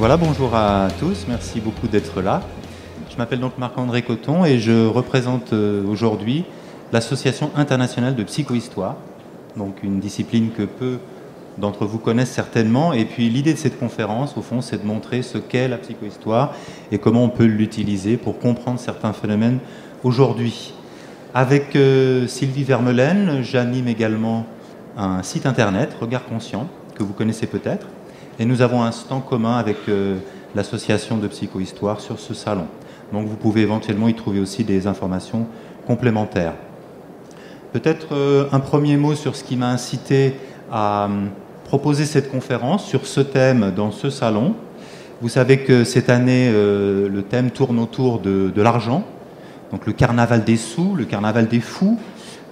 Voilà, bonjour à tous, merci beaucoup d'être là. Je m'appelle donc Marc-André Coton et je représente aujourd'hui l'Association internationale de psychohistoire, donc une discipline que peu d'entre vous connaissent certainement. Et puis l'idée de cette conférence, au fond, c'est de montrer ce qu'est la psychohistoire et comment on peut l'utiliser pour comprendre certains phénomènes aujourd'hui. Avec Sylvie Vermeulen, j'anime également un site internet, Regard Conscient, que vous connaissez peut-être. Et nous avons un stand commun avec l'association de psychohistoire sur ce salon. Donc vous pouvez éventuellement y trouver aussi des informations complémentaires. Peut-être un premier mot sur ce qui m'a incité à proposer cette conférence sur ce thème dans ce salon. Vous savez que cette année, le thème tourne autour de l'argent, donc le carnaval des sous, le carnaval des fous.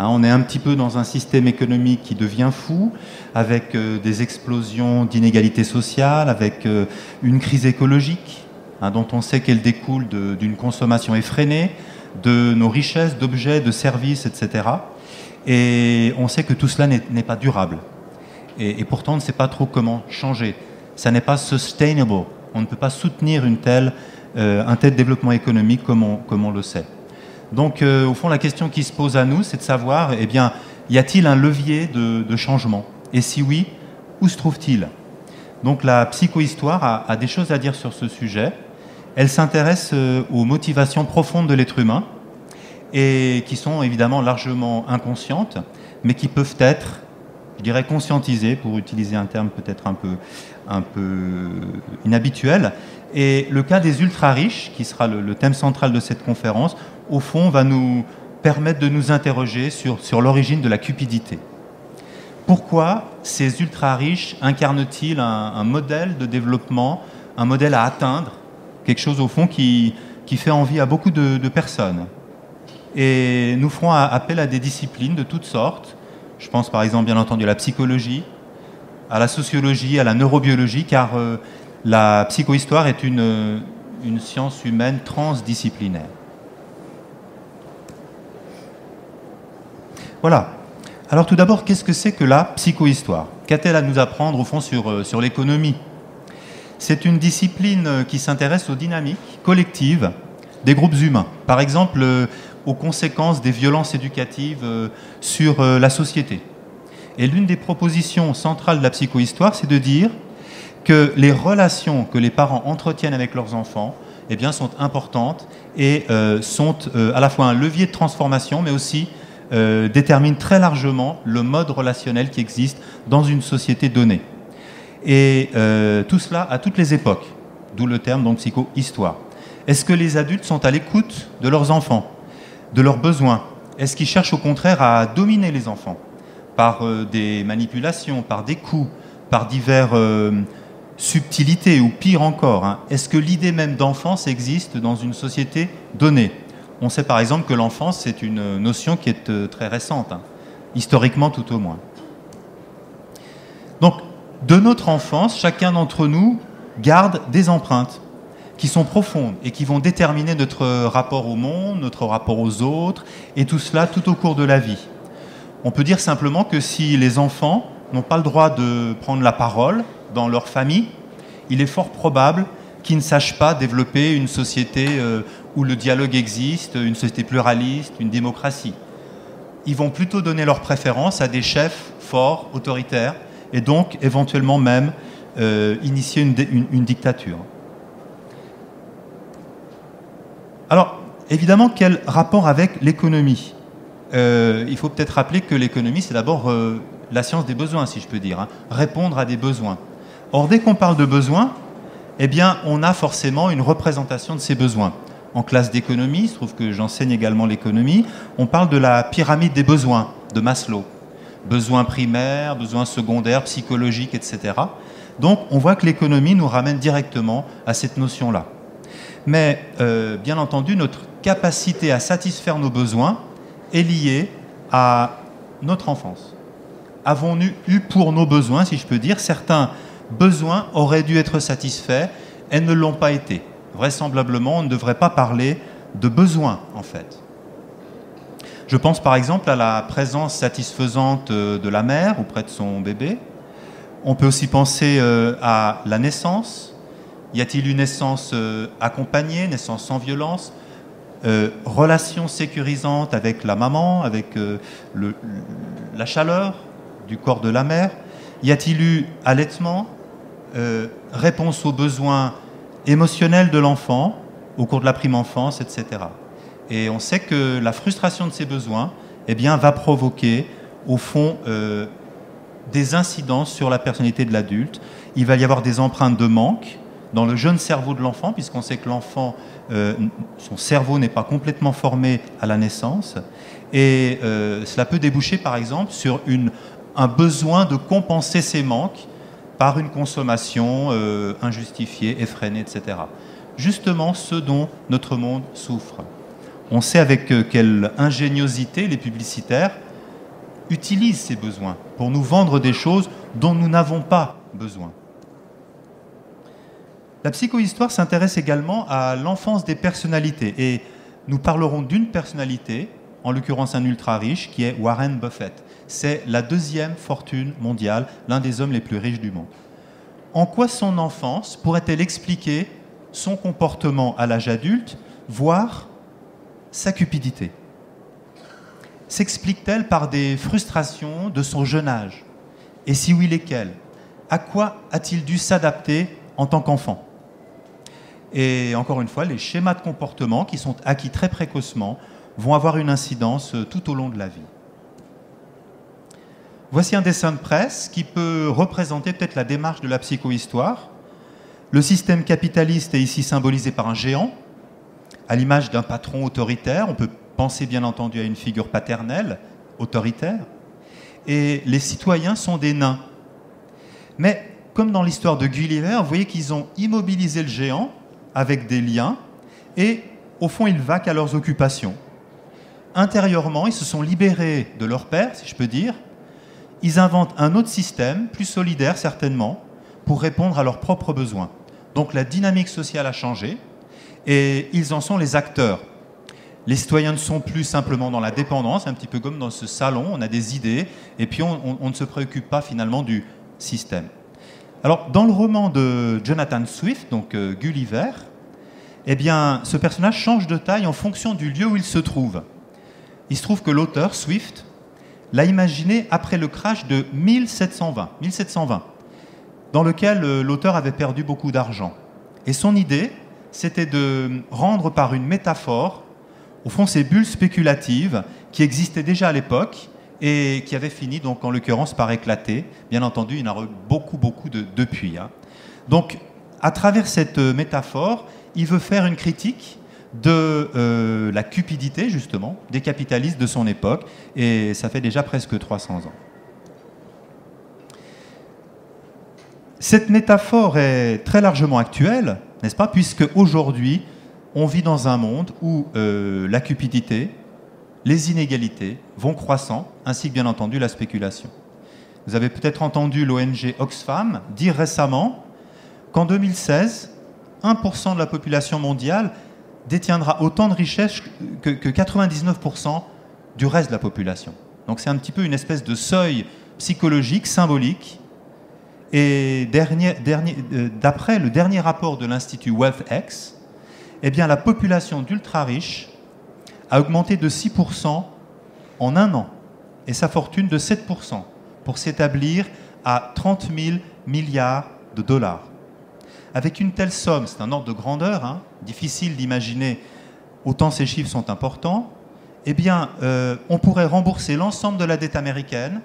On est un petit peu dans un système économique qui devient fou, avec des explosions d'inégalités sociales, avec une crise écologique, dont on sait qu'elle découle d'une consommation effrénée, de nos richesses, d'objets, de services, etc. Et on sait que tout cela n'est pas durable. Et pourtant, on ne sait pas trop comment changer. Ça n'est pas sustainable. On ne peut pas soutenir un tel développement économique comme on le sait. Donc, au fond, la question qui se pose à nous, c'est de savoir, eh bien, y a-t-il un levier de changement? Et si oui, où se trouve-t-il? Donc, la psychohistoire a des choses à dire sur ce sujet. Elle s'intéresse aux motivations profondes de l'être humain et qui sont évidemment largement inconscientes, mais qui peuvent être, je dirais, conscientisées, pour utiliser un terme peut-être un peu inhabituel. Et le cas des ultra-riches, qui sera le thème central de cette conférence, au fond, va nous permettre de nous interroger sur l'origine de la cupidité. Pourquoi ces ultra-riches incarnent-ils un modèle de développement, un modèle à atteindre, quelque chose au fond qui fait envie à beaucoup de personnes? Et nous ferons appel à des disciplines de toutes sortes. Je pense par exemple, bien entendu, à la psychologie, à la sociologie, à la neurobiologie, car la psychohistoire est une science humaine transdisciplinaire. Voilà. Alors tout d'abord, qu'est-ce que c'est que la psychohistoire? Qu'a-t-elle à nous apprendre au fond sur l'économie? C'est une discipline qui s'intéresse aux dynamiques collectives des groupes humains. Par exemple, aux conséquences des violences éducatives sur la société. Et l'une des propositions centrales de la psychohistoire, c'est de dire que les relations que les parents entretiennent avec leurs enfants, eh bien, sont importantes et sont à la fois un levier de transformation, mais aussi déterminent très largement le mode relationnel qui existe dans une société donnée. Et tout cela à toutes les époques, d'où le terme donc psychohistoire. Est-ce que les adultes sont à l'écoute de leurs enfants, de leurs besoins? Est-ce qu'ils cherchent au contraire à dominer les enfants par des manipulations, par des coups, par diverses subtilités, ou pire encore, Est-ce que l'idée même d'enfance existe dans une société donnée? On sait par exemple que l'enfance, c'est une notion qui est très récente, historiquement tout au moins. Donc, de notre enfance, chacun d'entre nous garde des empreintes qui sont profondes et qui vont déterminer notre rapport au monde, notre rapport aux autres, et tout cela tout au cours de la vie. On peut dire simplement que si les enfants n'ont pas le droit de prendre la parole dans leur famille, il est fort probable qu'ils ne sachent pas développer une société où le dialogue existe, une société pluraliste, une démocratie. Ils vont plutôt donner leur préférence à des chefs forts, autoritaires, et donc éventuellement même initier une dictature. Alors, évidemment, quel rapport avec l'économie? Il faut peut-être rappeler que l'économie, c'est d'abord la science des besoins, si je peux dire, répondre à des besoins. Or, dès qu'on parle de besoins, eh bien, on a forcément une représentation de ces besoins. En classe d'économie, il se trouve que j'enseigne également l'économie, on parle de la pyramide des besoins de Maslow. Besoins primaires, besoins secondaires, psychologiques, etc. Donc, on voit que l'économie nous ramène directement à cette notion-là. Mais, bien entendu, notre capacité à satisfaire nos besoins est liée à notre enfance. Avons-nous eu pour nos besoins, si je peux dire, certains besoins auraient dû être satisfaits et ne l'ont pas été. Vraisemblablement, on ne devrait pas parler de besoins, en fait. Je pense par exemple à la présence satisfaisante de la mère auprès de son bébé. On peut aussi penser à la naissance, Y a-t-il une naissance accompagnée, naissance sans violence, relation sécurisante avec la maman, avec la chaleur du corps de la mère? Y a-t-il eu allaitement, réponse aux besoins émotionnels de l'enfant au cours de la prime enfance, etc. Et on sait que la frustration de ces besoins, eh bien, va provoquer, au fond, des incidences sur la personnalité de l'adulte. Il va y avoir des empreintes de manque dans le jeune cerveau de l'enfant, puisqu'on sait que l'enfant, son cerveau n'est pas complètement formé à la naissance. Et cela peut déboucher, par exemple, sur un besoin de compenser ces manques par une consommation injustifiée, effrénée, etc. Justement, ce dont notre monde souffre. On sait avec quelle ingéniosité les publicitaires utilisent ces besoins pour nous vendre des choses dont nous n'avons pas besoin. La psychohistoire s'intéresse également à l'enfance des personnalités et nous parlerons d'une personnalité, en l'occurrence un ultra riche, qui est Warren Buffett. C'est la deuxième fortune mondiale, l'un des hommes les plus riches du monde. En quoi son enfance pourrait-elle expliquer son comportement à l'âge adulte, voire sa cupidité? S'explique-t-elle par des frustrations de son jeune âge? Et si oui, lesquelles? À quoi a-t-il dû s'adapter en tant qu'enfant? Et encore une fois, les schémas de comportement qui sont acquis très précocement vont avoir une incidence tout au long de la vie. Voici un dessin de presse qui peut représenter peut-être la démarche de la psychohistoire. Le système capitaliste est ici symbolisé par un géant, à l'image d'un patron autoritaire. On peut penser bien entendu à une figure paternelle, autoritaire. Et les citoyens sont des nains. Mais comme dans l'histoire de Gulliver, vous voyez qu'ils ont immobilisé le géant avec des liens et au fond ils vaquent à leurs occupations. Intérieurement, ils se sont libérés de leur père, si je peux dire. Ils inventent un autre système, plus solidaire certainement, pour répondre à leurs propres besoins. Donc la dynamique sociale a changé et ils en sont les acteurs. Les citoyens ne sont plus simplement dans la dépendance, un petit peu comme dans ce salon, on a des idées et puis on ne se préoccupe pas finalement du système. Alors dans le roman de Jonathan Swift, donc Gulliver, eh bien ce personnage change de taille en fonction du lieu où il se trouve. Il se trouve que l'auteur, Swift, l'a imaginé après le crash de 1720, dans lequel l'auteur avait perdu beaucoup d'argent. Et son idée, c'était de rendre par une métaphore, au fond, ces bulles spéculatives qui existaient déjà à l'époque et qui avaient fini, donc, en l'occurrence, par éclater. Bien entendu, il y en a eu beaucoup depuis. Donc, à travers cette métaphore, il veut faire une critique de la cupidité, justement, des capitalistes de son époque, et ça fait déjà presque 300 ans. Cette métaphore est très largement actuelle, n'est-ce pas, puisque aujourd'hui, on vit dans un monde où la cupidité, les inégalités vont croissant, ainsi que bien entendu la spéculation. Vous avez peut-être entendu l'ONG Oxfam dire récemment qu'en 2016, 1% de la population mondiale détiendra autant de richesses que 99% du reste de la population. Donc c'est un petit peu une espèce de seuil psychologique, symbolique. Et d'après le dernier rapport de l'Institut WealthX, eh bien, la population d'ultra-riches a augmenté de 6% en un an, et sa fortune de 7%, pour s'établir à 30 000 milliards de dollars. Avec une telle somme, c'est un ordre de grandeur, difficile d'imaginer autant ces chiffres sont importants, eh bien, on pourrait rembourser l'ensemble de la dette américaine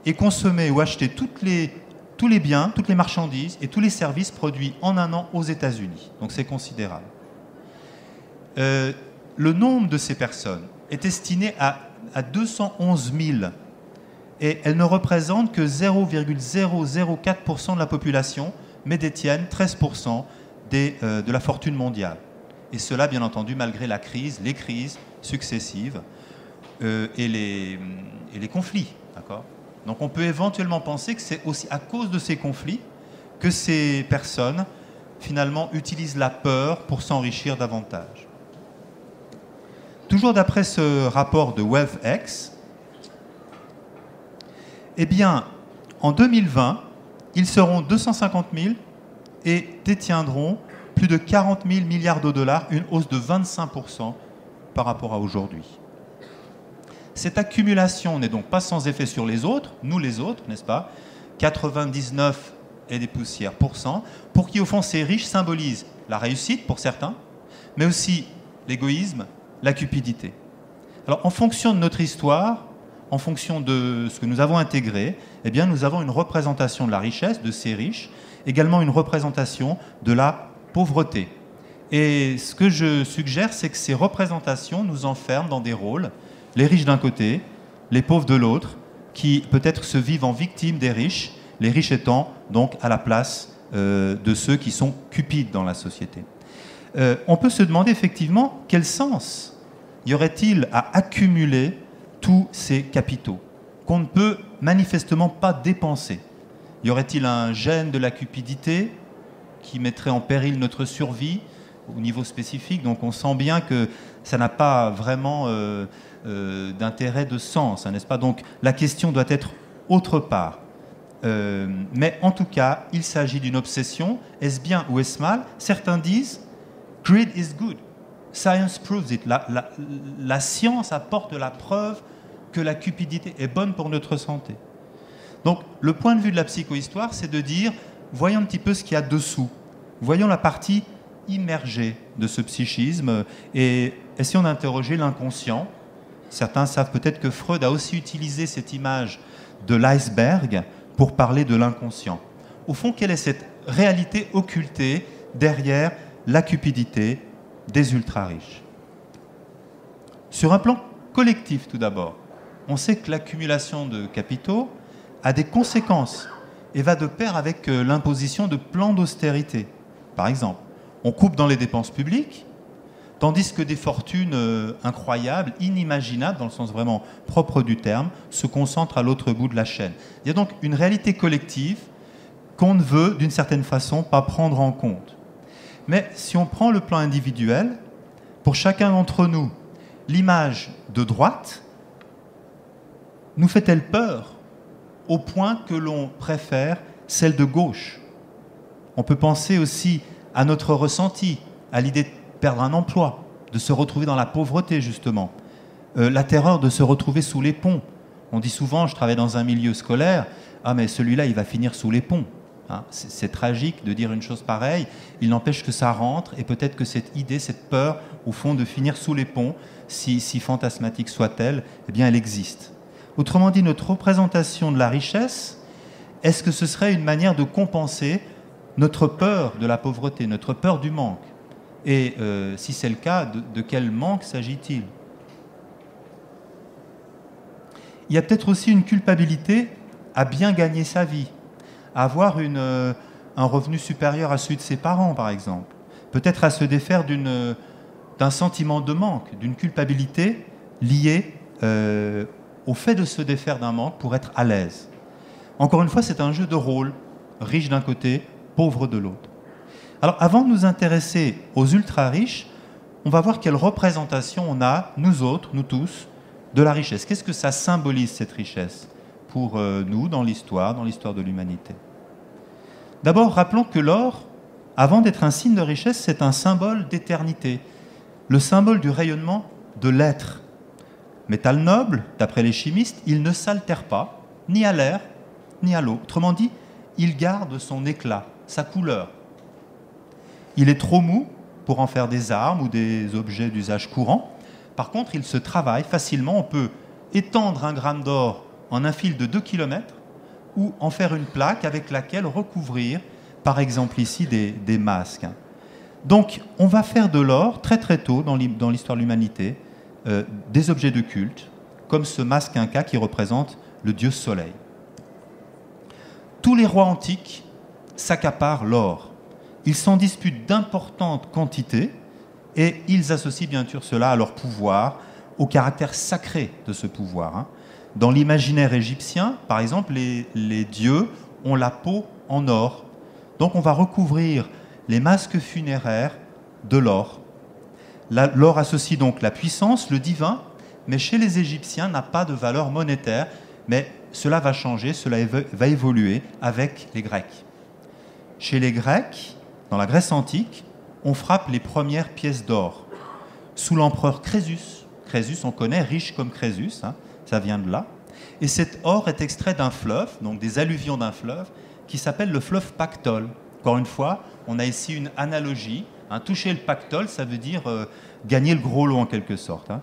et consommer ou acheter tous les biens, toutes les marchandises et tous les services produits en un an aux États-Unis. Donc c'est considérable. Le nombre de ces personnes est estimé à 211 000 et elles ne représentent que 0,004% de la population, mais détiennent 13% de la fortune mondiale. Et cela, bien entendu, malgré la crise, les crises successives et les conflits. D'accord ? Donc on peut éventuellement penser que c'est aussi à cause de ces conflits que ces personnes, finalement, utilisent la peur pour s'enrichir davantage. Toujours d'après ce rapport de WealthX, eh bien, en 2020, ils seront 250 000 et détiendront plus de 40 000 milliards de dollars, une hausse de 25% par rapport à aujourd'hui. Cette accumulation n'est donc pas sans effet sur les autres, nous les autres, n'est-ce pas? 99 et des poussières %, pour qui au fond ces riches symbolisent la réussite pour certains, mais aussi l'égoïsme, la cupidité. Alors en fonction de notre histoire, en fonction de ce que nous avons intégré, eh bien, nous avons une représentation de la richesse, de ces riches, également une représentation de la pauvreté. Et ce que je suggère, c'est que ces représentations nous enferment dans des rôles, les riches d'un côté, les pauvres de l'autre, qui peut-être se vivent en victimes des riches, les riches étant donc à la place de ceux qui sont cupides dans la société. On peut se demander effectivement quel sens y aurait-il à accumuler tous ces capitaux qu'on ne peut manifestement pas dépenser. Y aurait-il un gène de la cupidité qui mettrait en péril notre survie au niveau spécifique? Donc on sent bien que ça n'a pas vraiment d'intérêt, de sens, hein, n'est-ce pas? Donc la question doit être autre part. Mais en tout cas, il s'agit d'une obsession. Est-ce bien ou est-ce mal? Certains disent « greed is good ». Science proves it. La science apporte la preuve que la cupidité est bonne pour notre santé. Donc, le point de vue de la psychohistoire, c'est de dire, voyons un petit peu ce qu'il y a dessous. Voyons la partie immergée de ce psychisme et essayons d'interroger l'inconscient. Certains savent peut-être que Freud a aussi utilisé cette image de l'iceberg pour parler de l'inconscient. Au fond, quelle est cette réalité occultée derrière la cupidité des ultra-riches? Sur un plan collectif, tout d'abord, on sait que l'accumulation de capitaux a des conséquences et va de pair avec l'imposition de plans d'austérité. Par exemple, on coupe dans les dépenses publiques, tandis que des fortunes incroyables, inimaginables, dans le sens vraiment propre du terme, se concentrent à l'autre bout de la chaîne. Il y a donc une réalité collective qu'on ne veut, d'une certaine façon, pas prendre en compte. Mais si on prend le plan individuel, pour chacun d'entre nous, l'image de droite nous fait-elle peur au point que l'on préfère celle de gauche? On peut penser aussi à notre ressenti, à l'idée de perdre un emploi, de se retrouver dans la pauvreté justement, la terreur de se retrouver sous les ponts. On dit souvent, je travaille dans un milieu scolaire, ah mais celui-là il va finir sous les ponts. Hein, c'est tragique de dire une chose pareille, il n'empêche que ça rentre et peut-être que cette idée, cette peur au fond de finir sous les ponts, si fantasmatique soit-elle, eh bien elle existe. Autrement dit, notre représentation de la richesse, est-ce que ce serait une manière de compenser notre peur de la pauvreté, notre peur du manque? Et si c'est le cas, de quel manque s'agit-il? Il y a peut-être aussi une culpabilité à bien gagner sa vie, à avoir un revenu supérieur à celui de ses parents, par exemple. Peut-être à se défaire d'un sentiment de manque, d'une culpabilité liée au fait de se défaire d'un manque pour être à l'aise. Encore une fois, c'est un jeu de rôle, riche d'un côté, pauvre de l'autre. Alors, avant de nous intéresser aux ultra-riches, on va voir quelle représentation on a, nous autres, nous tous, de la richesse. Qu'est-ce que ça symbolise, cette richesse, pour nous, dans l'histoire de l'humanité? D'abord, rappelons que l'or, avant d'être un signe de richesse, c'est un symbole d'éternité, le symbole du rayonnement de l'être. Métal noble, d'après les chimistes, il ne s'altère pas, ni à l'air, ni à l'eau. Autrement dit, il garde son éclat, sa couleur. Il est trop mou pour en faire des armes ou des objets d'usage courant. Par contre, il se travaille facilement. On peut étendre un gramme d'or en un fil de 2 km ou en faire une plaque avec laquelle recouvrir, par exemple ici, des masques. Donc, on va faire de l'or très très tôt dans l'histoire de l'humanité des objets de culte, comme ce masque inca qui représente le dieu soleil. Tous les rois antiques s'accaparent l'or. Ils s'en disputent d'importantes quantités et ils associent bien sûr cela à leur pouvoir, au caractère sacré de ce pouvoir. Dans l'imaginaire égyptien, par exemple, les dieux ont la peau en or. Donc on va recouvrir les masques funéraires de l'or. L'or associe donc la puissance, le divin, mais chez les Égyptiens n'a pas de valeur monétaire, mais cela va changer, cela va évoluer avec les Grecs. Chez les Grecs, dans la Grèce antique, on frappe les premières pièces d'or. Sous l'empereur Crésus, Crésus on connaît, riche comme Crésus, hein, ça vient de là. Et cet or est extrait d'un fleuve, donc des alluvions d'un fleuve, qui s'appelle le fleuve Pactole. Encore une fois, on a ici une analogie. Hein, toucher le Pactole, ça veut dire gagner le gros lot en quelque sorte. Hein.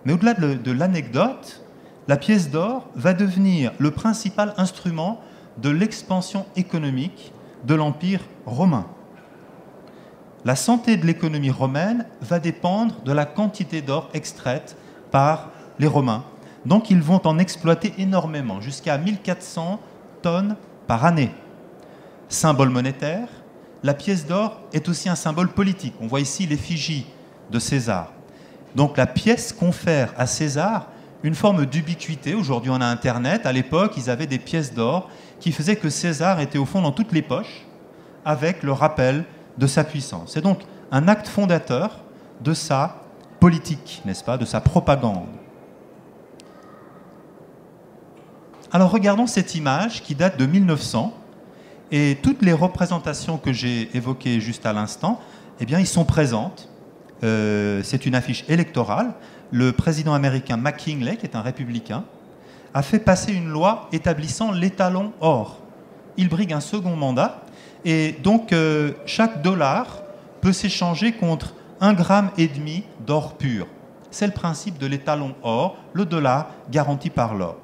Mais au-delà de l'anecdote, la pièce d'or va devenir le principal instrument de l'expansion économique de l'Empire romain. La santé de l'économie romaine va dépendre de la quantité d'or extraite par les Romains. Donc ils vont en exploiter énormément, jusqu'à 1400 tonnes par année. Symbole monétaire, la pièce d'or est aussi un symbole politique. On voit ici l'effigie de César. Donc la pièce confère à César une forme d'ubiquité. Aujourd'hui on a Internet, à l'époque ils avaient des pièces d'or qui faisaient que César était au fond dans toutes les poches avec le rappel de sa puissance. C'est donc un acte fondateur de sa politique, n'est-ce pas, de sa propagande. Alors regardons cette image qui date de 1900 et toutes les représentations que j'ai évoquées juste à l'instant, eh bien, ils sont présentes. C'est une affiche électorale. Le président américain McKinley, qui est un républicain, a fait passer une loi établissant l'étalon or. Il brigue un second mandat et donc chaque dollar peut s'échanger contre 1,5 gramme d'or pur. C'est le principe de l'étalon or, le dollar garanti par l'or.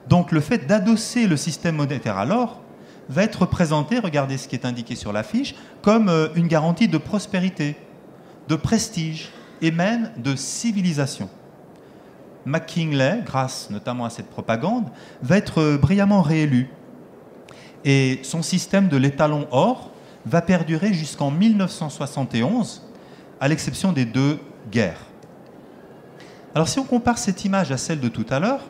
Donc le fait d'adosser le système monétaire à l'or va être présenté, regardez ce qui est indiqué sur l'affiche, comme une garantie de prospérité, de prestige et même de civilisation. McKinley, grâce notamment à cette propagande, va être brillamment réélu. Et son système de l'étalon or va perdurer jusqu'en 1971, à l'exception des 2 guerres. Alors si on compare cette image à celle de tout à l'heure,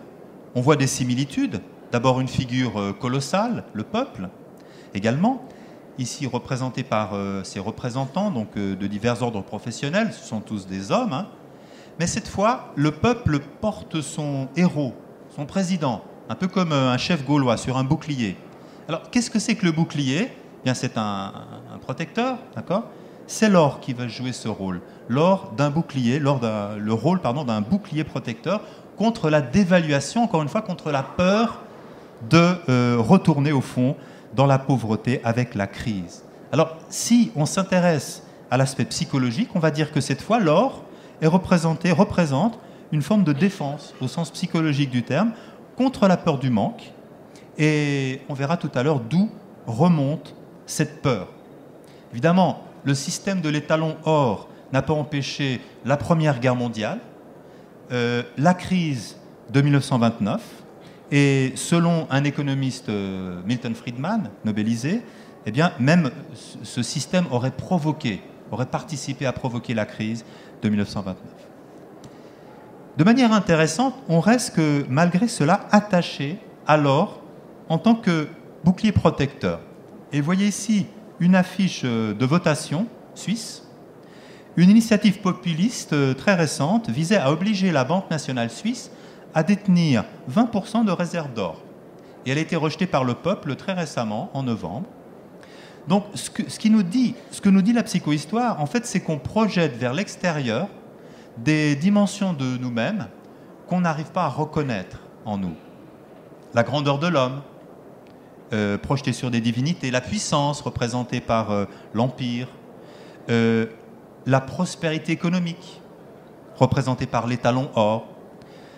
on voit des similitudes. D'abord une figure colossale, le peuple, également, ici représenté par ses représentants donc, de divers ordres professionnels, ce sont tous des hommes, hein. Mais cette fois, le peuple porte son héros, son président, un peu comme un chef gaulois sur un bouclier. Alors, qu'est-ce que c'est que le bouclier ? Eh bien, c'est un protecteur, d'accord ? C'est l'or qui va jouer ce rôle. L'or d'un bouclier, le rôle d'un bouclier protecteur contre la dévaluation, encore une fois, contre la peur de retourner au fond dans la pauvreté avec la crise. Alors, si on s'intéresse à l'aspect psychologique, on va dire que cette fois, l'or représente une forme de défense, au sens psychologique du terme, contre la peur du manque. Et on verra tout à l'heure d'où remonte cette peur. Évidemment, le système de l'étalon or n'a pas empêché la Première Guerre mondiale, la crise de 1929, et selon un économiste, Milton Friedman, nobelisé, eh bien, même ce système aurait participé à provoquer la crise de 1929. De manière intéressante, on reste que, malgré cela, attaché à l'or en tant que bouclier protecteur. Et vous voyez ici une affiche de votation suisse. Une initiative populiste très récente visait à obliger la Banque nationale suisse à détenir 20% de réserves d'or. Et elle a été rejetée par le peuple très récemment, en novembre. Donc ce que nous dit la psychohistoire, en fait, c'est qu'on projette vers l'extérieur des dimensions de nous-mêmes qu'on n'arrive pas à reconnaître en nous. La grandeur de l'homme, projetée sur des divinités, la puissance représentée par l'Empire, la prospérité économique représentée par l'étalon or.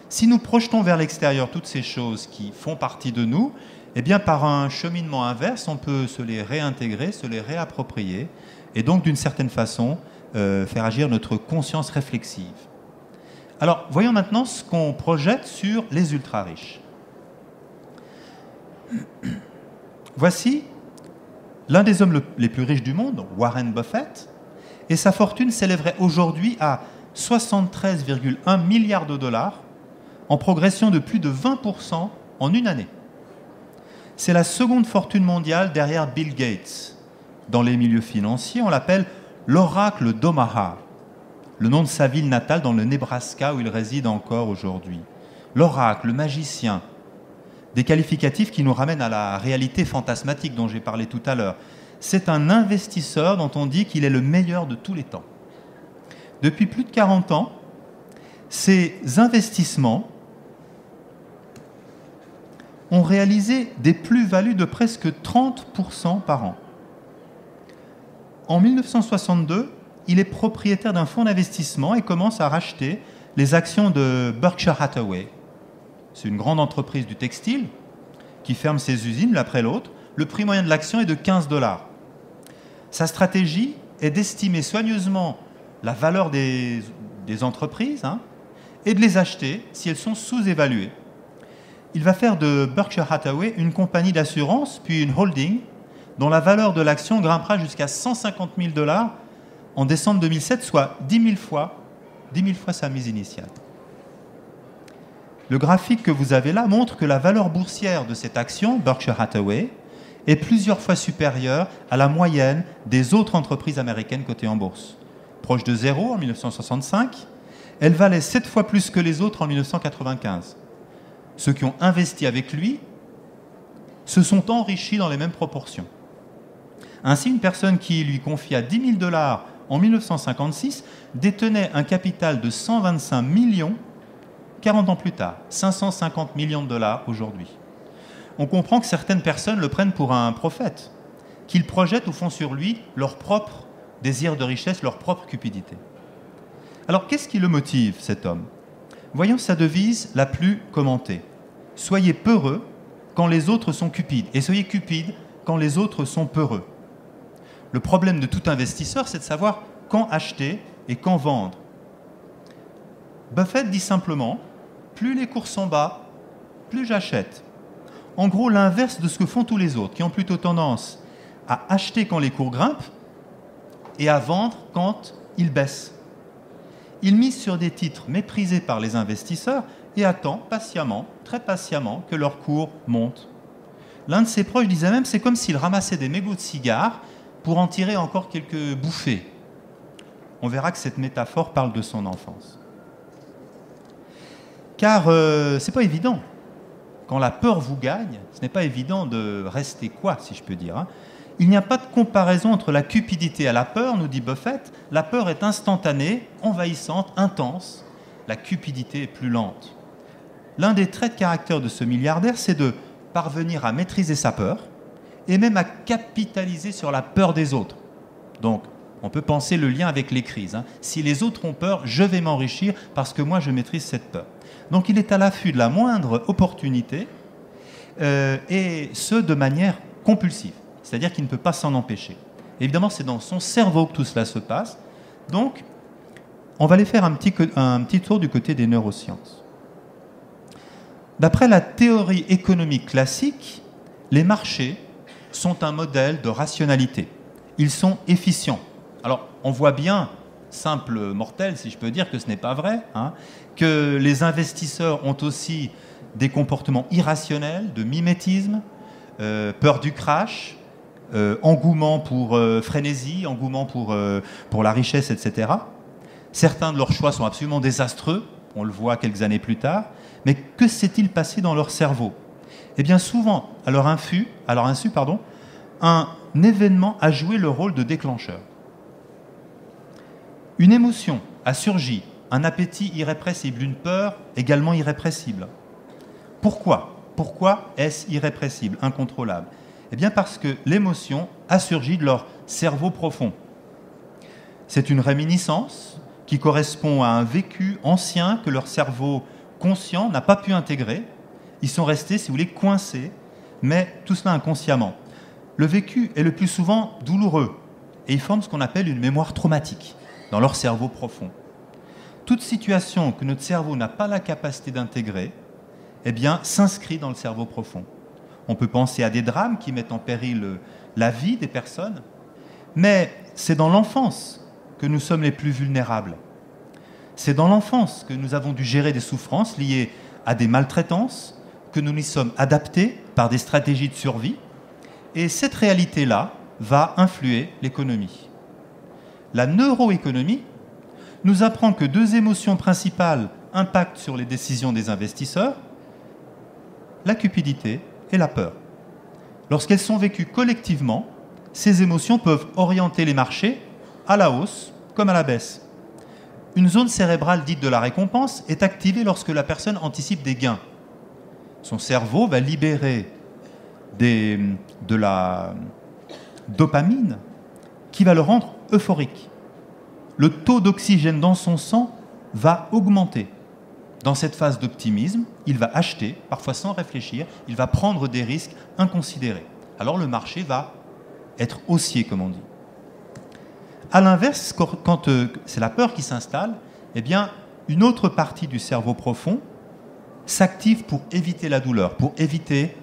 Si nous projetons vers l'extérieur toutes ces choses qui font partie de nous, eh bien par un cheminement inverse, on peut se les réintégrer, se les réapproprier, et donc d'une certaine façon faire agir notre conscience réflexive. Alors, voyons maintenant ce qu'on projette sur les ultra-riches. Voici l'un des hommes les plus riches du monde, Warren Buffett, et sa fortune s'élèverait aujourd'hui à 73,1 milliards de dollars, en progression de plus de 20% en une année. C'est la seconde fortune mondiale derrière Bill Gates. Dans les milieux financiers, on l'appelle l'oracle d'Omaha, le nom de sa ville natale dans le Nebraska où il réside encore aujourd'hui. L'oracle, le magicien, des qualificatifs qui nous ramènent à la réalité fantasmatique dont j'ai parlé tout à l'heure. c'est un investisseur dont on dit qu'il est le meilleur de tous les temps. Depuis plus de 40 ans, ces investissements ont réalisé des plus-values de presque 30% par an. En 1962, il est propriétaire d'un fonds d'investissement et commence à racheter les actions de Berkshire Hathaway. C'est une grande entreprise du textile qui ferme ses usines l'une après l'autre. Le prix moyen de l'action est de 15 $. Sa stratégie est d'estimer soigneusement la valeur des entreprises et de les acheter si elles sont sous-évaluées. Il va faire de Berkshire Hathaway une compagnie d'assurance, puis une holding, dont la valeur de l'action grimpera jusqu'à 150 000 $ en décembre 2007, soit 10 000 fois sa mise initiale. Le graphique que vous avez là montre que la valeur boursière de cette action, Berkshire Hathaway, est plusieurs fois supérieure à la moyenne des autres entreprises américaines cotées en bourse. Proche de zéro en 1965, elle valait 7 fois plus que les autres en 1995. Ceux qui ont investi avec lui se sont enrichis dans les mêmes proportions. Ainsi, une personne qui lui confia 10 000 $ en 1956 détenait un capital de 125 millions 40 ans plus tard, 550 millions de dollars aujourd'hui. On comprend que certaines personnes le prennent pour un prophète, qu'ils projettent au fond sur lui leur propre désir de richesse, leur propre cupidité. Alors, qu'est-ce qui le motive, cet homme ? Voyons sa devise la plus commentée. Soyez peureux quand les autres sont cupides, et soyez cupides quand les autres sont peureux. Le problème de tout investisseur, c'est de savoir quand acheter et quand vendre. Buffett dit simplement, plus les cours sont bas, plus j'achète. En gros, l'inverse de ce que font tous les autres, qui ont plutôt tendance à acheter quand les cours grimpent et à vendre quand ils baissent. Il mise sur des titres méprisés par les investisseurs et attend patiemment, très patiemment, que leurs cours montent. L'un de ses proches disait même, c'est comme s'il ramassait des mégots de cigares pour en tirer encore quelques bouffées. On verra que cette métaphore parle de son enfance. Car c'est pas évident. Quand la peur vous gagne, ce n'est pas évident de rester quoi, si je peux dire. Il n'y a pas de comparaison entre la cupidité et la peur, nous dit Buffett. La peur est instantanée, envahissante, intense. La cupidité est plus lente. L'un des traits de caractère de ce milliardaire, c'est de parvenir à maîtriser sa peur et même à capitaliser sur la peur des autres. Donc, on peut penser le lien avec les crises. Si les autres ont peur, je vais m'enrichir parce que moi, je maîtrise cette peur. Donc, il est à l'affût de la moindre opportunité et ce, de manière compulsive. C'est-à-dire qu'il ne peut pas s'en empêcher. Évidemment, c'est dans son cerveau que tout cela se passe. Donc, on va aller faire un petit tour du côté des neurosciences. D'après la théorie économique classique, les marchés sont un modèle de rationalité. Ils sont efficients. Alors, on voit bien, simple mortel, si je peux dire, que ce n'est pas vrai, que les investisseurs ont aussi des comportements irrationnels, de mimétisme, peur du crash, engouement pour frénésie, engouement pour la richesse, etc. Certains de leurs choix sont absolument désastreux, on le voit quelques années plus tard, mais que s'est-il passé dans leur cerveau ? Eh bien souvent, à leur insu, un événement a joué le rôle de déclencheur. Une émotion a surgi, un appétit irrépressible, une peur également irrépressible. Pourquoi ? Pourquoi est-ce irrépressible, incontrôlable ? Eh bien parce que l'émotion a surgi de leur cerveau profond. C'est une réminiscence qui correspond à un vécu ancien que leur cerveau conscient n'a pas pu intégrer. Ils sont restés, si vous voulez, coincés, mais tout cela inconsciemment. Le vécu est le plus souvent douloureux et ils forment ce qu'on appelle une mémoire traumatique dans leur cerveau profond. Toute situation que notre cerveau n'a pas la capacité d'intégrer, eh bien, s'inscrit dans le cerveau profond. On peut penser à des drames qui mettent en péril la vie des personnes, mais c'est dans l'enfance que nous sommes les plus vulnérables. C'est dans l'enfance que nous avons dû gérer des souffrances liées à des maltraitances, que nous nous sommes adaptés par des stratégies de survie, et cette réalité-là va influer l'économie. La neuroéconomie nous apprend que deux émotions principales impactent sur les décisions des investisseurs, la cupidité et la peur. Lorsqu'elles sont vécues collectivement, ces émotions peuvent orienter les marchés à la hausse comme à la baisse. Une zone cérébrale dite de la récompense est activée lorsque la personne anticipe des gains. Son cerveau va libérer de la dopamine qui va le rendre euphorique. Le taux d'oxygène dans son sang va augmenter. Dans cette phase d'optimisme, il va acheter, parfois sans réfléchir, il va prendre des risques inconsidérés. Alors le marché va être haussier, comme on dit. À l'inverse, quand c'est la peur qui s'installe, eh bien, une autre partie du cerveau profond s'active pour éviter la douleur, pour éviter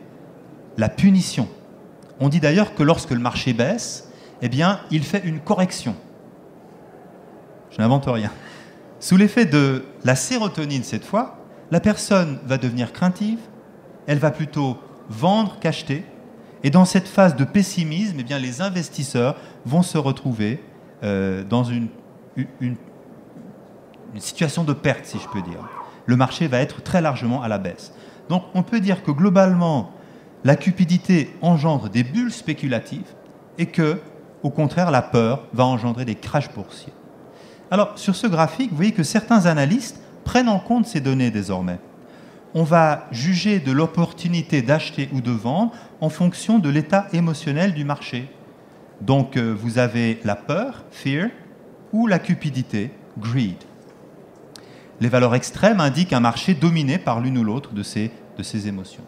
la punition. On dit d'ailleurs que lorsque le marché baisse, eh bien, il fait une correction. Je n'invente rien. Sous l'effet de la sérotonine, cette fois, la personne va devenir craintive, elle va plutôt vendre qu'acheter, et dans cette phase de pessimisme, eh bien, les investisseurs vont se retrouver dans une situation de perte, si je peux dire. Le marché va être très largement à la baisse. Donc on peut dire que globalement, la cupidité engendre des bulles spéculatives et que, au contraire, la peur va engendrer des crashs boursiers. Alors, sur ce graphique, vous voyez que certains analystes prennent en compte ces données désormais. On va juger de l'opportunité d'acheter ou de vendre en fonction de l'état émotionnel du marché. Donc, vous avez la peur, fear, ou la cupidité, greed. Les valeurs extrêmes indiquent un marché dominé par l'une ou l'autre de ces émotions.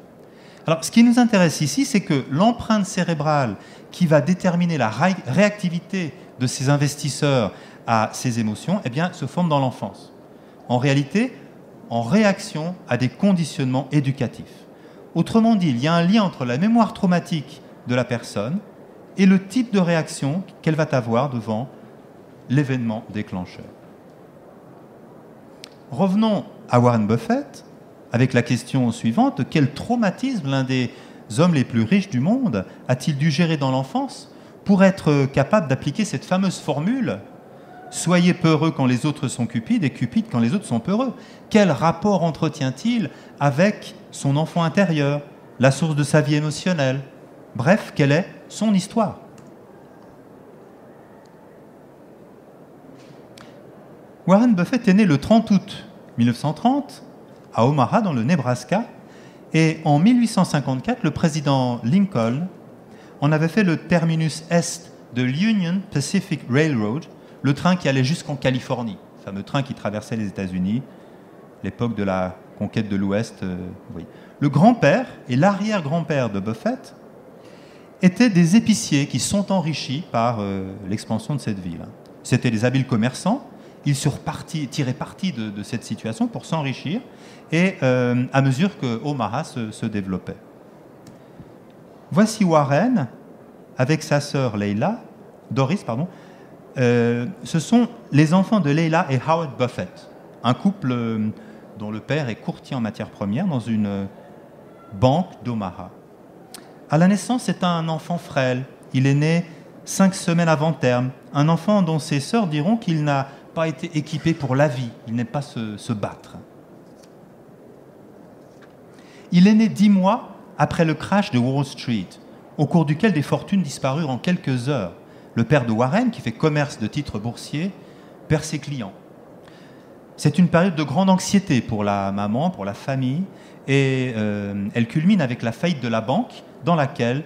Alors, ce qui nous intéresse ici, c'est que l'empreinte cérébrale qui va déterminer la réactivité de ces investisseurs à ces émotions, eh bien, se forme dans l'enfance. En réalité, en réaction à des conditionnements éducatifs. Autrement dit, il y a un lien entre la mémoire traumatique de la personne et le type de réaction qu'elle va avoir devant l'événement déclencheur. Revenons à Warren Buffett avec la question suivante: quel traumatisme l'un des hommes les plus riches du monde a-t-il dû gérer dans l'enfance pour être capable d'appliquer cette fameuse formule « Soyez peureux quand les autres sont cupides et cupides quand les autres sont peureux ». Quel rapport entretient-il avec son enfant intérieur, la source de sa vie émotionnelle? Bref, quelle est son histoire? Warren Buffett est né le 30 août 1930 à Omaha, dans le Nebraska, et en 1854, le président Lincoln en avait fait le terminus est de l'Union Pacific Railroad, le train qui allait jusqu'en Californie, le fameux train qui traversait les États-Unis, l'époque de la conquête de l'Ouest. Oui. Le grand-père et l'arrière-grand-père de Buffett étaient des épiciers qui sont enrichis par l'expansion de cette ville. C'étaient des habiles commerçants. Ils tiraient parti de cette situation pour s'enrichir et à mesure que Omaha se développait. Voici Warren avec sa sœur Doris. Ce sont les enfants de Leila et Howard Buffett, un couple dont le père est courtier en matières premières dans une banque d'Omaha. À la naissance, c'est un enfant frêle. Il est né 5 semaines avant terme. Un enfant dont ses sœurs diront qu'il n'a pas été équipé pour la vie. Il n'aime pas se battre. Il est né 10 mois après le crash de Wall Street, au cours duquel des fortunes disparurent en quelques heures. Le père de Warren, qui fait commerce de titres boursiers, perd ses clients. C'est une période de grande anxiété pour la maman, pour la famille, et elle culmine avec la faillite de la banque dans laquelle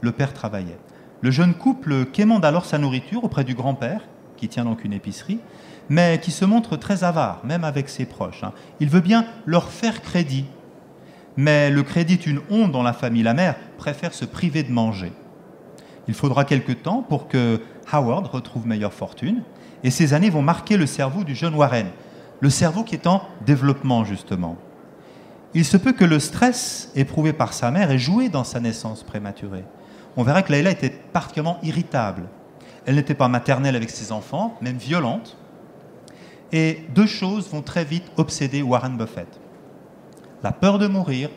le père travaillait. Le jeune couple quémande alors sa nourriture auprès du grand-père, qui tient donc une épicerie, mais qui se montre très avare, même avec ses proches. Il veut bien leur faire crédit, mais le crédit est une honte dans la famille. La mère préfère se priver de manger. Il faudra quelque temps pour que Howard retrouve meilleure fortune, et ces années vont marquer le cerveau du jeune Warren, le cerveau qui est en développement justement. Il se peut que le stress éprouvé par sa mère ait joué dans sa naissance prématurée. On verra que Leila était particulièrement irritable. Elle n'était pas maternelle avec ses enfants, même violente. Et 2 choses vont très vite obséder Warren Buffett: la peur de mourir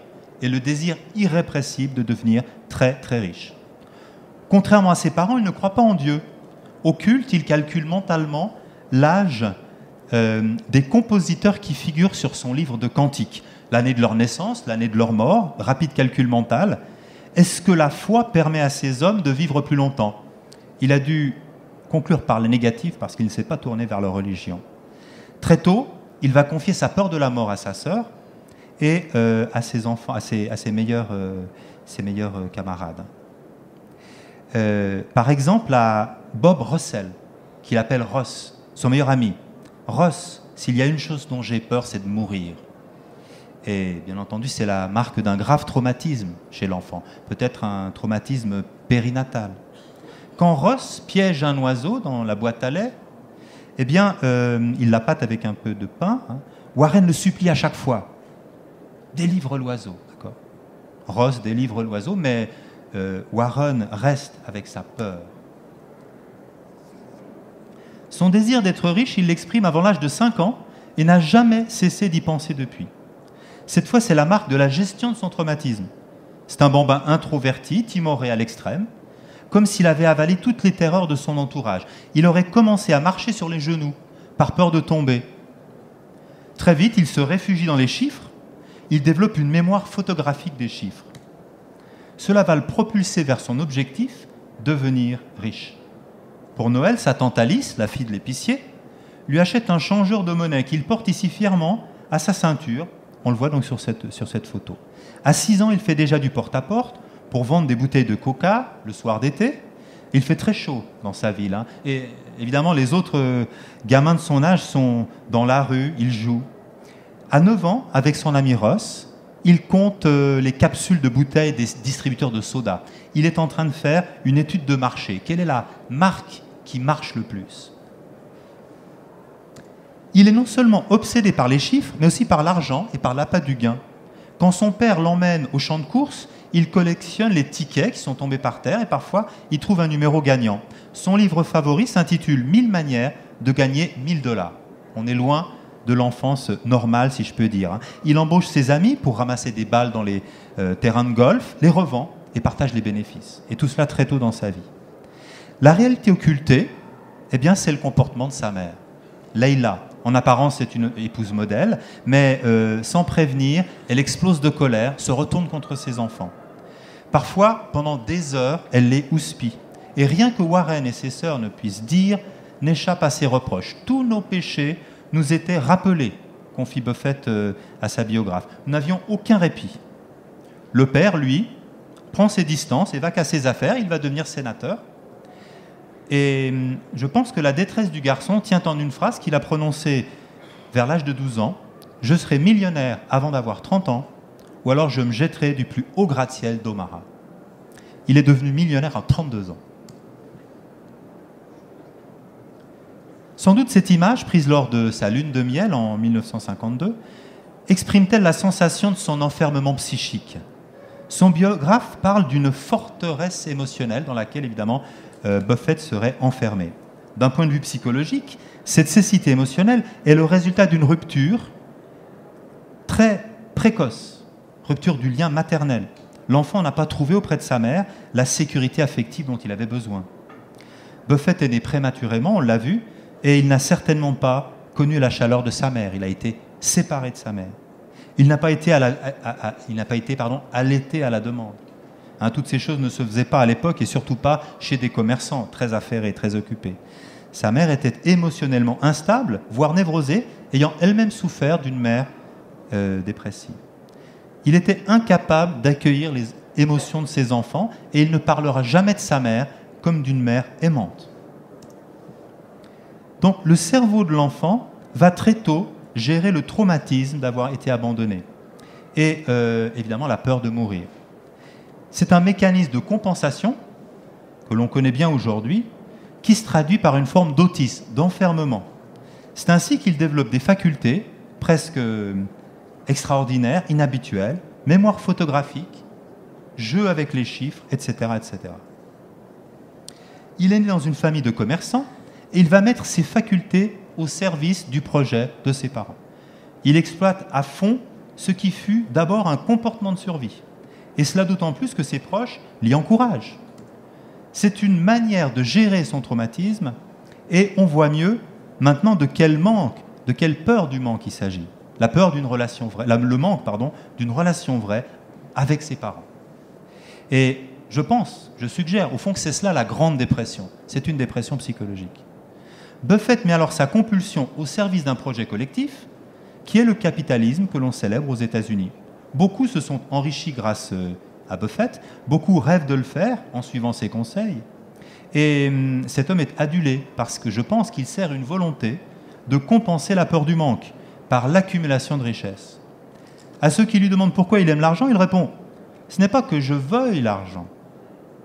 et le désir irrépressible de devenir très très riche. Contrairement à ses parents, il ne croit pas en Dieu. Au culte, il calcule mentalement l'âge des compositeurs qui figurent sur son livre de cantiques. L'année de leur naissance, l'année de leur mort, rapide calcul mental. Est-ce que la foi permet à ces hommes de vivre plus longtemps? Il a dû conclure par le négatif parce qu'il ne s'est pas tourné vers la religion. Très tôt, il va confier sa peur de la mort à sa sœur et à ses enfants, à ses meilleurs camarades. Par exemple, à Bob Russell, qu'il appelle Ross, son meilleur ami. Ross, s'il y a une chose dont j'ai peur, c'est de mourir. Et bien entendu, c'est la marque d'un grave traumatisme chez l'enfant, peut-être un traumatisme périnatal. Quand Ross piège un oiseau dans la boîte à lait, eh bien, il l'appâte avec un peu de pain. Warren le supplie à chaque fois. Délivre l'oiseau, d'accord ? Ross délivre l'oiseau, mais Warren reste avec sa peur. Son désir d'être riche, il l'exprime avant l'âge de 5 ans et n'a jamais cessé d'y penser depuis. Cette fois, c'est la marque de la gestion de son traumatisme. C'est un bambin introverti, timoré à l'extrême, comme s'il avait avalé toutes les terreurs de son entourage. Il aurait commencé à marcher sur les genoux, par peur de tomber. Très vite, il se réfugie dans les chiffres. Il développe une mémoire photographique des chiffres. Cela va le propulser vers son objectif, devenir riche. Pour Noël, sa tante Alice, la fille de l'épicier, lui achète un changeur de monnaie qu'il porte ici fièrement à sa ceinture. On le voit donc sur cette photo. À 6 ans, il fait déjà du porte-à-porte pour vendre des bouteilles de coca le soir d'été. Il fait très chaud dans sa ville. Et évidemment, les autres gamins de son âge sont dans la rue, ils jouent. À 9 ans, avec son ami Ross, il compte les capsules de bouteilles des distributeurs de soda. Il est en train de faire une étude de marché. Quelle est la marque qui marche le plus ? Il est non seulement obsédé par les chiffres, mais aussi par l'argent et par l'appât du gain. Quand son père l'emmène au champ de course, il collectionne les tickets qui sont tombés par terre et parfois il trouve un numéro gagnant. Son livre favori s'intitule « 1000 manières de gagner 1000 $. On est loin de l'enfance normale, si je peux dire. Il embauche ses amis pour ramasser des balles dans les terrains de golf, les revend et partage les bénéfices. Et tout cela très tôt dans sa vie. La réalité occultée, eh bien, c'est le comportement de sa mère. Leila, en apparence, c'est une épouse modèle, mais sans prévenir, elle explose de colère, se retourne contre ses enfants. Parfois, pendant des heures, elle les houspille. Et rien que Warren et ses sœurs ne puissent dire n'échappe à ses reproches. Tous nos péchés nous étaient rappelés, confie Buffett à sa biographe. Nous n'avions aucun répit. Le père, lui, prend ses distances et va qu'à ses affaires, il va devenir sénateur. Et je pense que la détresse du garçon tient en une phrase qu'il a prononcée vers l'âge de 12 ans. « Je serai millionnaire avant d'avoir 30 ans, ou alors je me jetterai du plus haut gratte-ciel d'Omaha. » Il est devenu millionnaire à 32 ans. Sans doute cette image, prise lors de sa lune de miel en 1952, exprime-t-elle la sensation de son enfermement psychique. Son biographe parle d'une forteresse émotionnelle dans laquelle, évidemment, Buffett serait enfermé. D'un point de vue psychologique, cette cécité émotionnelle est le résultat d'une rupture très précoce, rupture du lien maternel. L'enfant n'a pas trouvé auprès de sa mère la sécurité affective dont il avait besoin. Buffett est né prématurément, on l'a vu, et il n'a certainement pas connu la chaleur de sa mère. Il a été séparé de sa mère. Il n'a pas été, allaité à la demande. Toutes ces choses ne se faisaient pas à l'époque et surtout pas chez des commerçants très affairés, très occupés. Sa mère était émotionnellement instable, voire névrosée, ayant elle-même souffert d'une mère dépressive. Il était incapable d'accueillir les émotions de ses enfants et il ne parlera jamais de sa mère comme d'une mère aimante. Donc le cerveau de l'enfant va très tôt gérer le traumatisme d'avoir été abandonné et évidemment la peur de mourir. C'est un mécanisme de compensation que l'on connaît bien aujourd'hui qui se traduit par une forme d'autisme, d'enfermement. C'est ainsi qu'il développe des facultés presque extraordinaires, inhabituelles, mémoire photographique, jeu avec les chiffres, etc., etc. Il est né dans une famille de commerçants et il va mettre ses facultés au service du projet de ses parents. Il exploite à fond ce qui fut d'abord un comportement de survie. Et cela d'autant plus que ses proches l'y encouragent. C'est une manière de gérer son traumatisme et on voit mieux maintenant de quel manque, de quelle peur du manque il s'agit. La peur d'une relation vraie, le manque, d'une relation vraie avec ses parents. Et je pense, je suggère, au fond que c'est cela la grande dépression. C'est une dépression psychologique. Buffett met alors sa compulsion au service d'un projet collectif, qui est le capitalisme que l'on célèbre aux États-Unis. Beaucoup se sont enrichis grâce à Buffett, beaucoup rêvent de le faire en suivant ses conseils. Et cet homme est adulé parce que je pense qu'il sert une volonté de compenser la peur du manque par l'accumulation de richesses. À ceux qui lui demandent pourquoi il aime l'argent, il répond « Ce n'est pas que je veuille l'argent,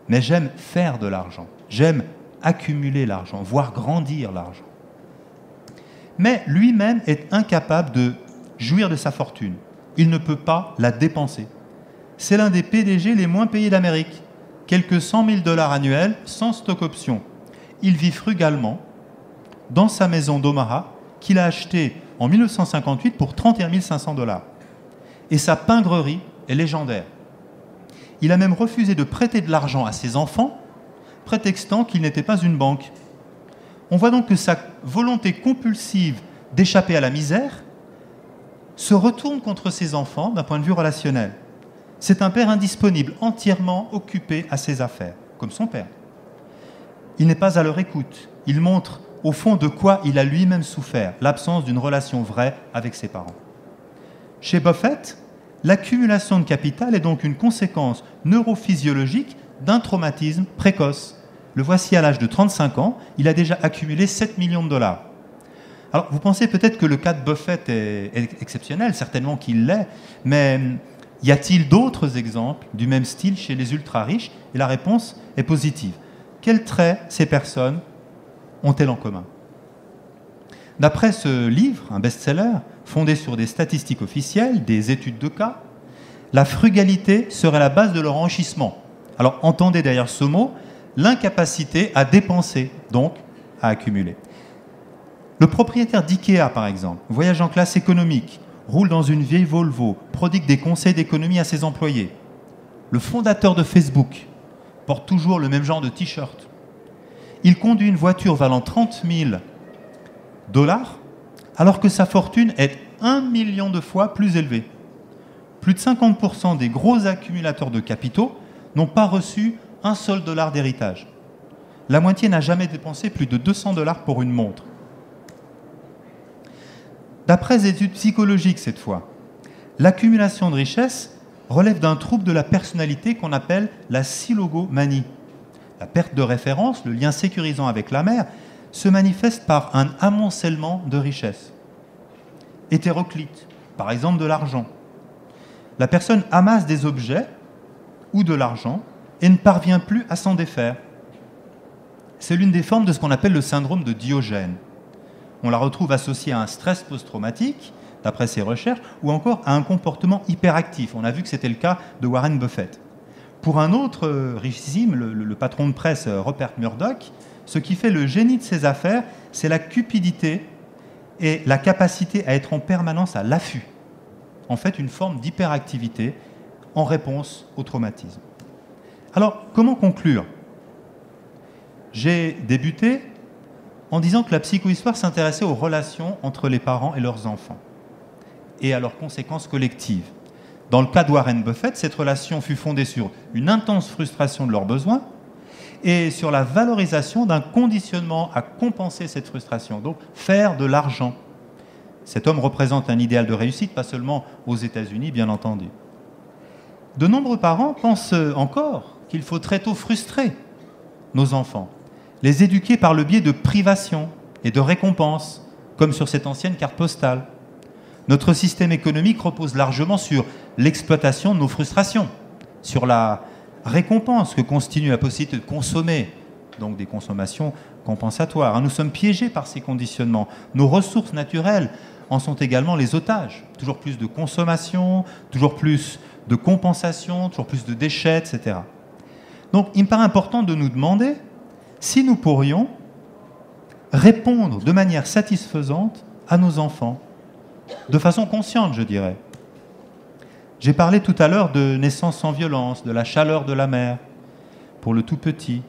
mais j'aime faire de l'argent. J'aime accumuler l'argent, voir grandir l'argent. » Mais lui-même est incapable de jouir de sa fortune. Il ne peut pas la dépenser. C'est l'un des PDG les moins payés d'Amérique. Quelques 100 000 $ annuels sans stock option. Il vit frugalement dans sa maison d'Omaha qu'il a achetée en 1958 pour 31 500 $. Et sa pingrerie est légendaire. Il a même refusé de prêter de l'argent à ses enfants, prétextant qu'il n'était pas une banque. On voit donc que sa volonté compulsive d'échapper à la misère se retourne contre ses enfants d'un point de vue relationnel. C'est un père indisponible, entièrement occupé à ses affaires, comme son père. Il n'est pas à leur écoute. Il montre au fond de quoi il a lui-même souffert, l'absence d'une relation vraie avec ses parents. Chez Buffett, l'accumulation de capital est donc une conséquence neurophysiologique d'un traumatisme précoce. Le voici à l'âge de 35 ans, il a déjà accumulé 7 millions de $. Alors, vous pensez peut-être que le cas de Buffett est exceptionnel, certainement qu'il l'est, mais y a-t-il d'autres exemples du même style chez les ultra-riches? Et la réponse est positive. Quels traits ces personnes ont-elles en commun? D'après ce livre, un best-seller, fondé sur des statistiques officielles, des études de cas, la frugalité serait la base de leur enrichissement. Alors, entendez derrière ce mot l'incapacité à dépenser, donc à accumuler. Le propriétaire d'IKEA, par exemple, voyage en classe économique, roule dans une vieille Volvo, prodigue des conseils d'économie à ses employés. Le fondateur de Facebook porte toujours le même genre de t-shirt. Il conduit une voiture valant 30 000 $, alors que sa fortune est 1 million de fois plus élevée. Plus de 50% des gros accumulateurs de capitaux n'ont pas reçu un seul dollar d'héritage. La moitié n'a jamais dépensé plus de 200 $ pour une montre. D'après les études psychologiques cette fois, l'accumulation de richesses relève d'un trouble de la personnalité qu'on appelle la silogomanie. La perte de référence, le lien sécurisant avec la mère, se manifeste par un amoncellement de richesses. Hétéroclite, par exemple de l'argent. La personne amasse des objets ou de l'argent et ne parvient plus à s'en défaire. C'est l'une des formes de ce qu'on appelle le syndrome de Diogène. On la retrouve associée à un stress post-traumatique, d'après ses recherches, ou encore à un comportement hyperactif. On a vu que c'était le cas de Warren Buffett. Pour un autre richissime, le patron de presse Rupert Murdoch, ce qui fait le génie de ses affaires, c'est la cupidité et la capacité à être en permanence à l'affût. En fait, une forme d'hyperactivité en réponse au traumatisme. Alors, comment conclure? J'ai débuté en disant que la psychohistoire s'intéressait aux relations entre les parents et leurs enfants et à leurs conséquences collectives. Dans le cas de Warren Buffett, cette relation fut fondée sur une intense frustration de leurs besoins et sur la valorisation d'un conditionnement à compenser cette frustration, donc faire de l'argent. Cet homme représente un idéal de réussite, pas seulement aux États-Unis, bien entendu. De nombreux parents pensent encore qu'il faut très tôt frustrer nos enfants, les éduquer par le biais de privations et de récompenses, comme sur cette ancienne carte postale. Notre système économique repose largement sur l'exploitation de nos frustrations, sur la récompense que constitue la possibilité de consommer, donc des consommations compensatoires. Nous sommes piégés par ces conditionnements. Nos ressources naturelles en sont également les otages. Toujours plus de consommation, toujours plus de compensation, toujours plus de déchets, etc. Donc il me paraît important de nous demander si nous pourrions répondre de manière satisfaisante à nos enfants, de façon consciente, je dirais. J'ai parlé tout à l'heure de naissance sans violence, de la chaleur de la mère pour le tout petit,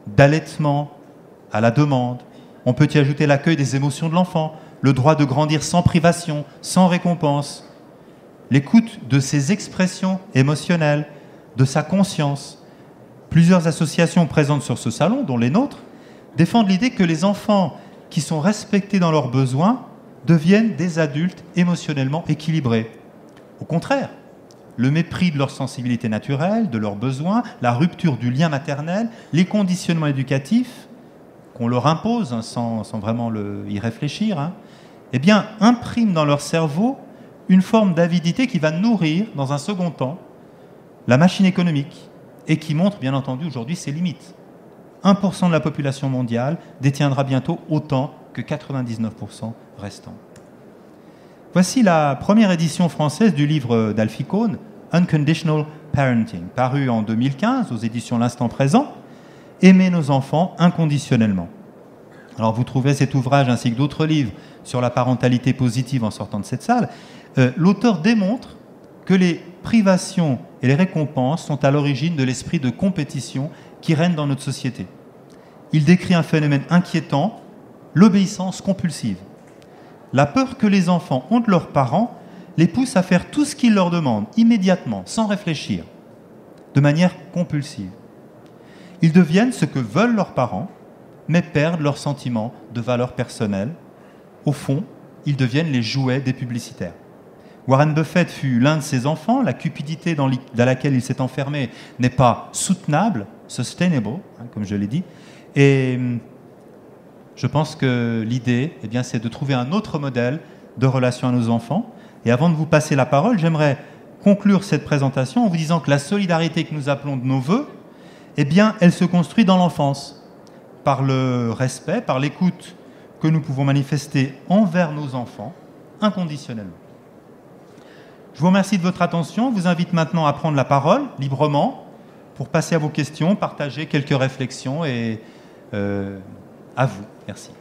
d'allaitement à la demande. On peut y ajouter l'accueil des émotions de l'enfant, le droit de grandir sans privation, sans récompense, l'écoute de ses expressions émotionnelles, de sa conscience, Plusieurs associations présentes sur ce salon, dont les nôtres, défendent l'idée que les enfants qui sont respectés dans leurs besoins deviennent des adultes émotionnellement équilibrés. Au contraire, le mépris de leur sensibilité naturelle, de leurs besoins, la rupture du lien maternel, les conditionnements éducatifs qu'on leur impose sans vraiment y réfléchir, eh bien, impriment dans leur cerveau une forme d'avidité qui va nourrir, dans un second temps, la machine économique et qui montre, bien entendu, aujourd'hui ses limites. 1% de la population mondiale détiendra bientôt autant que 99% restants. Voici la première édition française du livre d'Alfie Kohn, Unconditional Parenting, paru en 2015 aux éditions L'Instant Présent, Aimer nos enfants inconditionnellement. Alors vous trouverez cet ouvrage ainsi que d'autres livres sur la parentalité positive en sortant de cette salle. L'auteur démontre que les privations et les récompenses sont à l'origine de l'esprit de compétition qui règne dans notre société. Il décrit un phénomène inquiétant, l'obéissance compulsive. La peur que les enfants ont de leurs parents les pousse à faire tout ce qu'ils leur demandent, immédiatement, sans réfléchir, de manière compulsive. Ils deviennent ce que veulent leurs parents, mais perdent leur sentiment de valeur personnelle. Au fond, ils deviennent les jouets des publicitaires. Warren Buffett fut l'un de ces enfants. La cupidité dans laquelle il s'est enfermé n'est pas soutenable, sustainable, comme je l'ai dit. Et je pense que l'idée, c'est de trouver un autre modèle de relation à nos enfants. Et avant de vous passer la parole, j'aimerais conclure cette présentation en vous disant que la solidarité que nous appelons de nos vœux, elle se construit dans l'enfance, par le respect, par l'écoute que nous pouvons manifester envers nos enfants, inconditionnellement. Je vous remercie de votre attention. Je vous invite maintenant à prendre la parole librement pour passer à vos questions, partager quelques réflexions et à vous. Merci.